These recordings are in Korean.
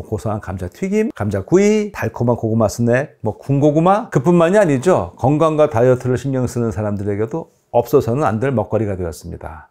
고소한 감자튀김, 감자구이, 달콤한 고구마 스낵, 군고구마 그뿐만이 아니죠. 건강과 다이어트를 신경 쓰는 사람들에게도 없어서는 안 될 먹거리가 되었습니다.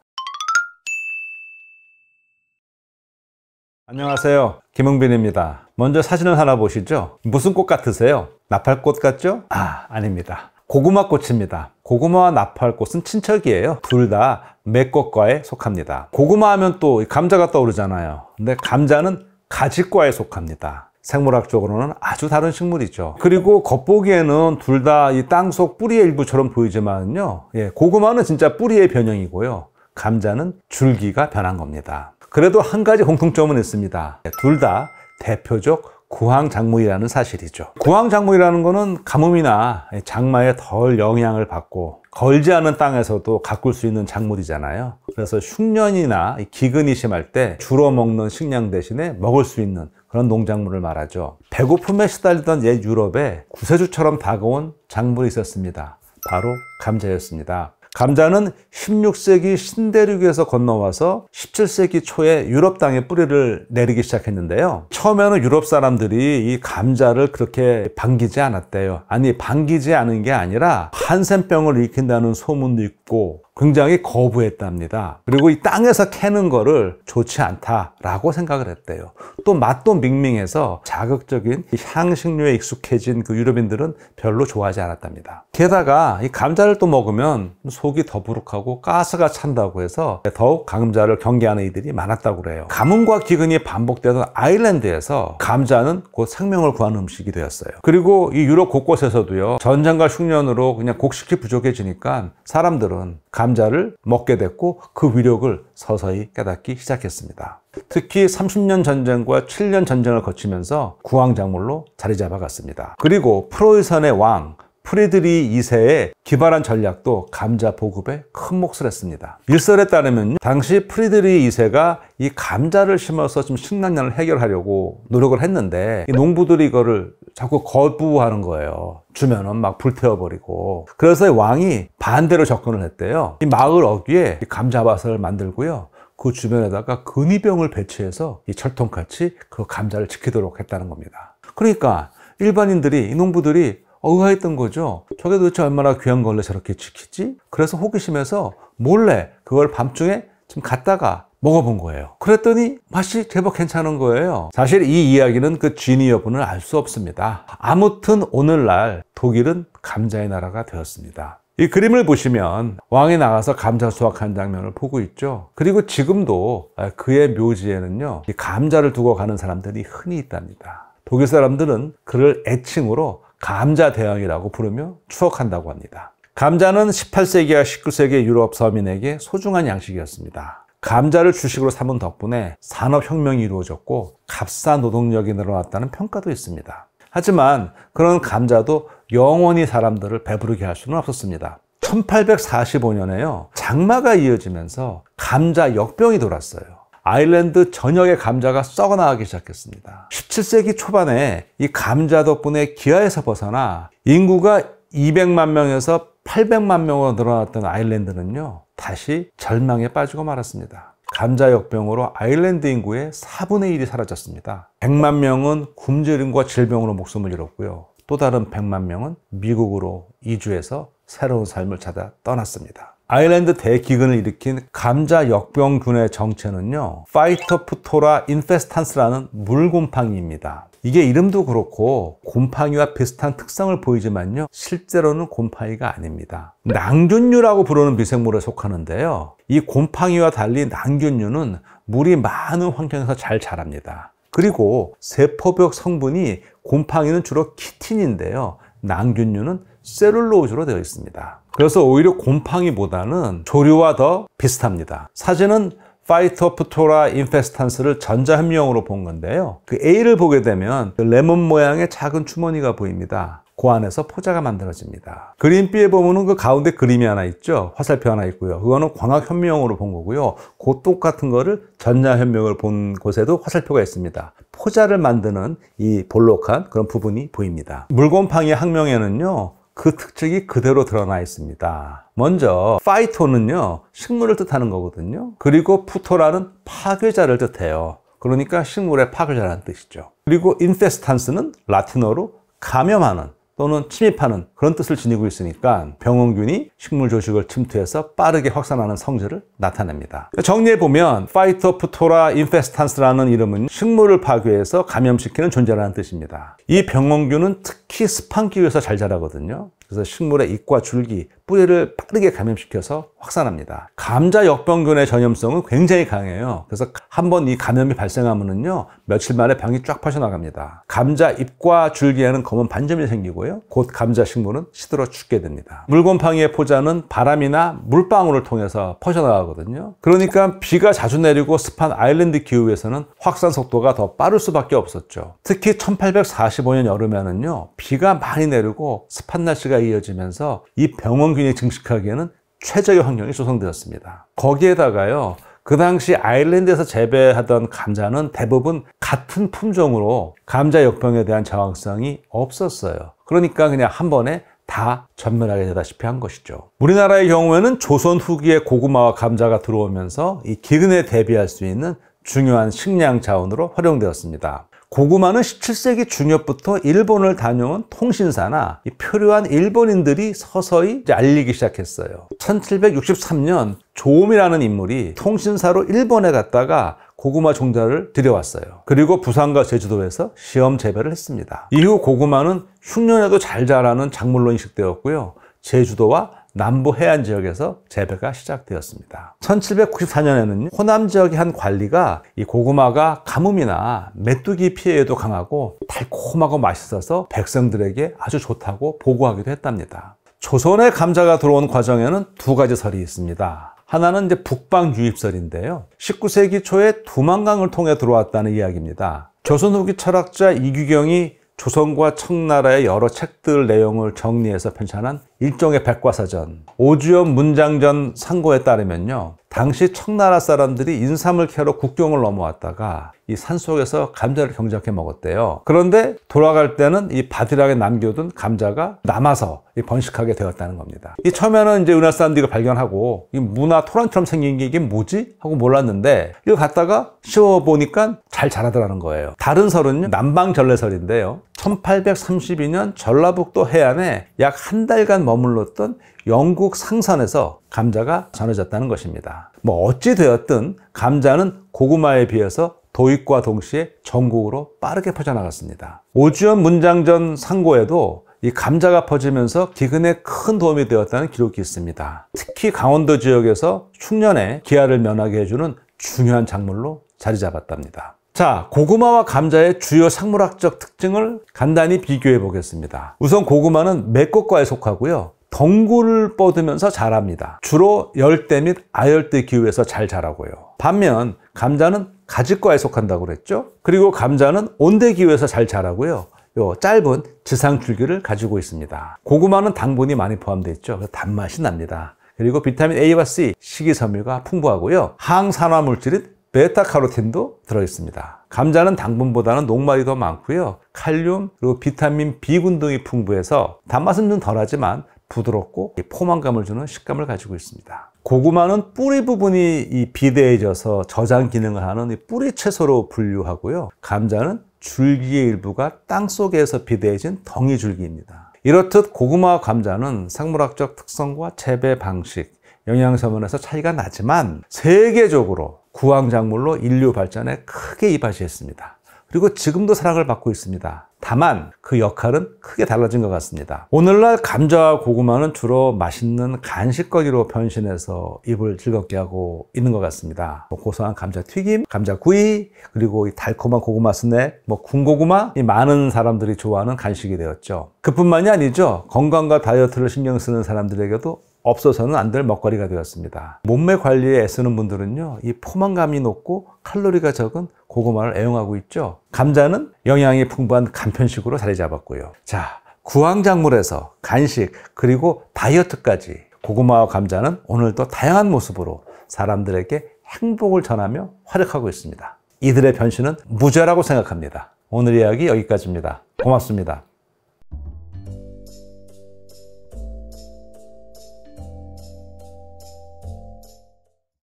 안녕하세요, 김흥빈입니다. 먼저 사진을 하나 보시죠. 무슨 꽃 같으세요? 나팔꽃 같죠? 아닙니다. 고구마꽃입니다. 고구마와 나팔꽃은 친척이에요. 둘 다 매꽃과에 속합니다. 고구마 하면 또 감자가 떠오르잖아요. 근데 감자는 가지과에 속합니다. 생물학적으로는 아주 다른 식물이죠. 그리고 겉보기에는 둘 다 이 땅속 뿌리의 일부처럼 보이지만요, 고구마는 진짜 뿌리의 변형이고요, 감자는 줄기가 변한 겁니다. 그래도 한 가지 공통점은 있습니다. 둘 다 대표적 구황작물이라는 사실이죠. 구황작물이라는 거는 가뭄이나 장마에 덜 영향을 받고 걸지 않은 땅에서도 가꿀 수 있는 작물이잖아요. 그래서 흉년이나 기근이 심할 때 주로 먹는 식량 대신에 먹을 수 있는 그런 농작물을 말하죠. 배고픔에 시달리던 옛 유럽에 구세주처럼 다가온 작물이 있었습니다. 바로 감자였습니다. 감자는 16세기 신대륙에서 건너와서 17세기 초에 유럽 땅에 뿌리를 내리기 시작했는데요. 처음에는 유럽 사람들이 이 감자를 그렇게 반기지 않았대요. 아니, 반기지 않은 게 아니라 한센병을 일으킨다는 소문도 있고 굉장히 거부했답니다. 그리고 이 땅에서 캐는 거를 좋지 않다라고 생각을 했대요. 또 맛도 밍밍해서 자극적인 향신료에 익숙해진 그 유럽인들은 별로 좋아하지 않았답니다. 게다가 이 감자를 또 먹으면 속이 더부룩하고 가스가 찬다고 해서 더욱 감자를 경계하는 이들이 많았다고 그래요. 가뭄과 기근이 반복되던 아일랜드에서 감자는 곧 생명을 구하는 음식이 되었어요. 그리고 이 유럽 곳곳에서도요, 전쟁과 흉년으로 그냥 곡식이 부족해지니까 사람들은 감자를 먹게 됐고 그 위력을 서서히 깨닫기 시작했습니다. 특히 30년 전쟁과 7년 전쟁을 거치면서 구황작물로 자리 잡아갔습니다. 그리고 프로이센의 왕 프리드리 2세의 기발한 전략도 감자 보급에 큰 몫을 했습니다. 일설에 따르면 당시 프리드리 2세가 이 감자를 심어서 좀 식량난을 해결하려고 노력을 했는데 이 농부들이 이거를 자꾸 거부하는 거예요. 주면은 막 불태워버리고. 그래서 왕이 반대로 접근을 했대요. 이 마을 어귀에 이 감자밭을 만들고요, 그 주변에다가 근위병을 배치해서 이 철통같이 그 감자를 지키도록 했다는 겁니다. 그러니까 일반인들이, 이 농부들이 의아했던 거죠. 저게 도대체 얼마나 귀한 걸로 저렇게 지키지? 그래서 호기심에서 몰래 그걸 밤중에 좀 갖다가 먹어본 거예요. 그랬더니 맛이 제법 괜찮은 거예요. 사실 이 이야기는 그 진위 여부는 알 수 없습니다. 아무튼 오늘날 독일은 감자의 나라가 되었습니다. 이 그림을 보시면 왕이 나가서 감자 수확한 장면을 보고 있죠. 그리고 지금도 그의 묘지에는요, 이 감자를 두고 가는 사람들이 흔히 있답니다. 독일 사람들은 그를 애칭으로 감자 대왕이라고 부르며 추억한다고 합니다. 감자는 18세기와 19세기 유럽 서민에게 소중한 양식이었습니다. 감자를 주식으로 삼은 덕분에 산업혁명이 이루어졌고 값싼 노동력이 늘어났다는 평가도 있습니다. 하지만 그런 감자도 영원히 사람들을 배부르게 할 수는 없었습니다. 1845년에요, 장마가 이어지면서 감자 역병이 돌았어요. 아일랜드 전역의 감자가 썩어나가기 시작했습니다. 17세기 초반에 이 감자 덕분에 기아에서 벗어나 인구가 200만 명에서 800만 명으로 늘어났던 아일랜드는요, 다시 절망에 빠지고 말았습니다. 감자 역병으로 아일랜드 인구의 4분의 1이 사라졌습니다. 100만 명은 굶주림과 질병으로 목숨을 잃었고요, 또 다른 100만 명은 미국으로 이주해서 새로운 삶을 찾아 떠났습니다. 아일랜드 대기근을 일으킨 감자 역병균의 정체는요, 파이토프토라 인페스탄스라는 물곰팡이입니다. 이게 이름도 그렇고 곰팡이와 비슷한 특성을 보이지만요, 실제로는 곰팡이가 아닙니다. 낭균류라고 부르는 미생물에 속하는데요, 이 곰팡이와 달리 낭균류는 물이 많은 환경에서 잘 자랍니다. 그리고 세포벽 성분이, 곰팡이는 주로 키틴인데요, 낭균류는 셀룰로즈로 되어 있습니다. 그래서 오히려 곰팡이보다는 조류와 더 비슷합니다. 사진은 파이토프토라 인페스탄스를 전자현미경으로 본 건데요, 그 A를 보게 되면 그 레몬 모양의 작은 주머니가 보입니다. 그 안에서 포자가 만들어집니다. 그림 B에 보면은 그 가운데 그림이 하나 있죠. 화살표 하나 있고요. 그거는 광학현미경으로 본 거고요. 그 똑같은 거를 전자현미경을 본 곳에도 화살표가 있습니다. 포자를 만드는 이 볼록한 그런 부분이 보입니다. 물곰팡이 학명에는요, 그 특징이 그대로 드러나 있습니다. 먼저 파이토는요, 식물을 뜻하는 거거든요. 그리고 푸토라는 파괴자를 뜻해요. 그러니까 식물에 파괴자라는 뜻이죠. 그리고 인페스탄스는 라틴어로 감염하는 또는 침입하는 그런 뜻을 지니고 있으니까 병원균이 식물 조직을 침투해서 빠르게 확산하는 성질을 나타냅니다. 정리해보면 파이토프토라 인페스탄스라는 이름은 식물을 파괴해서 감염시키는 존재라는 뜻입니다. 이 병원균은 특히 습한 기후에서 잘 자라거든요. 그래서 식물의 잎과 줄기, 뿌리를 빠르게 감염시켜서 확산합니다. 감자 역병균의 전염성은 굉장히 강해요. 그래서 한번 이 감염이 발생하면은요, 며칠 만에 병이 쫙 퍼져나갑니다. 감자 잎과 줄기에는 검은 반점이 생기고요, 곧 감자 식물은 시들어 죽게 됩니다. 물곰팡이의 포자는 바람이나 물방울을 통해서 퍼져나가거든요. 그러니까 비가 자주 내리고 습한 아일랜드 기후에서는 확산 속도가 더 빠를 수밖에 없었죠. 특히 1845년 여름에는요, 비가 많이 내리고 습한 날씨가 이어지면서 이 병원균이 증식하기에는 최적의 환경이 조성되었습니다. 거기에다가요, 그 당시 아일랜드에서 재배하던 감자는 대부분 같은 품종으로 감자 역병에 대한 저항성이 없었어요. 그러니까 그냥 한 번에 다 전멸하게 되다시피 한 것이죠. 우리나라의 경우에는 조선 후기에 고구마와 감자가 들어오면서 이 기근에 대비할 수 있는 중요한 식량 자원으로 활용되었습니다. 고구마는 17세기 중엽부터 일본을 다녀온 통신사나 표류한 일본인들이 서서히 알리기 시작했어요. 1763년 조음이라는 인물이 통신사로 일본에 갔다가 고구마 종자를 들여왔어요. 그리고 부산과 제주도에서 시험 재배를 했습니다. 이후 고구마는 흉년에도 잘 자라는 작물로 인식되었고요. 제주도와 남부 해안 지역에서 재배가 시작되었습니다. 1794년에는 호남 지역의 한 관리가 이 고구마가 가뭄이나 메뚜기 피해에도 강하고 달콤하고 맛있어서 백성들에게 아주 좋다고 보고하기도 했답니다. 조선에 감자가 들어온 과정에는 두 가지 설이 있습니다. 하나는 이제 북방 유입설인데요. 19세기 초에 두만강을 통해 들어왔다는 이야기입니다. 조선 후기 철학자 이규경이 조선과 청나라의 여러 책들 내용을 정리해서 편찬한 일종의 백과사전, 오주연 문장전 상고에 따르면요, 당시 청나라 사람들이 인삼을 캐러 국경을 넘어왔다가 이 산속에서 감자를 경작해 먹었대요. 그런데 돌아갈 때는 이 바디락에 남겨둔 감자가 남아서 번식하게 되었다는 겁니다. 이 처음에는 이제 은하 사람들이 발견하고 이 무나 토란처럼 생긴 게 이게 뭐지? 하고 몰랐는데 이거 갖다가 씌워보니까 잘 자라더라는 거예요. 다른 설은요, 남방전래설인데요. 1832년 전라북도 해안에 약 한 달간 머물렀던 영국 상선에서 감자가 전해졌다는 것입니다. 뭐 어찌 되었든 감자는 고구마에 비해서 도입과 동시에 전국으로 빠르게 퍼져나갔습니다. 오주연 문장전 상고에도 이 감자가 퍼지면서 기근에 큰 도움이 되었다는 기록이 있습니다. 특히 강원도 지역에서 흉년에 기아를 면하게 해주는 중요한 작물로 자리 잡았답니다. 자, 고구마와 감자의 주요 생물학적 특징을 간단히 비교해 보겠습니다. 우선 고구마는 맥곡과에 속하고요, 덩굴을 뻗으면서 자랍니다. 주로 열대 및 아열대 기후에서 잘 자라고요. 반면 감자는 가지과에 속한다고 그랬죠. 그리고 감자는 온대 기후에서 잘 자라고요, 요 짧은 지상줄기를 가지고 있습니다. 고구마는 당분이 많이 포함되어 있죠. 그래서 단맛이 납니다. 그리고 비타민 A와 C, 식이섬유가 풍부하고요, 항산화 물질인 베타카로틴도 들어있습니다. 감자는 당분보다는 녹말이 더 많고요, 칼륨 그리고 비타민 B군 등이 풍부해서 단맛은 좀 덜하지만 부드럽고 포만감을 주는 식감을 가지고 있습니다. 고구마는 뿌리 부분이 비대해져서 저장 기능을 하는 뿌리 채소로 분류하고요, 감자는 줄기의 일부가 땅속에서 비대해진 덩이 줄기입니다. 이렇듯 고구마와 감자는 생물학적 특성과 재배 방식, 영양성분에서 차이가 나지만 세계적으로 구황작물로 인류 발전에 크게 이바지했습니다. 그리고 지금도 사랑을 받고 있습니다. 다만 그 역할은 크게 달라진 것 같습니다. 오늘날 감자와 고구마는 주로 맛있는 간식거리로 변신해서 입을 즐겁게 하고 있는 것 같습니다. 고소한 감자튀김, 감자구이, 그리고 이 달콤한 고구마 스낵, 군고구마, 이 많은 사람들이 좋아하는 간식이 되었죠. 그뿐만이 아니죠. 건강과 다이어트를 신경 쓰는 사람들에게도 없어서는 안 될 먹거리가 되었습니다. 몸매 관리에 애쓰는 분들은요, 이 포만감이 높고 칼로리가 적은 고구마를 애용하고 있죠. 감자는 영양이 풍부한 간편식으로 자리 잡았고요. 자, 구황작물에서 간식 그리고 다이어트까지 고구마와 감자는 오늘도 다양한 모습으로 사람들에게 행복을 전하며 활약하고 있습니다. 이들의 변신은 무죄라고 생각합니다. 오늘 이야기 여기까지입니다. 고맙습니다.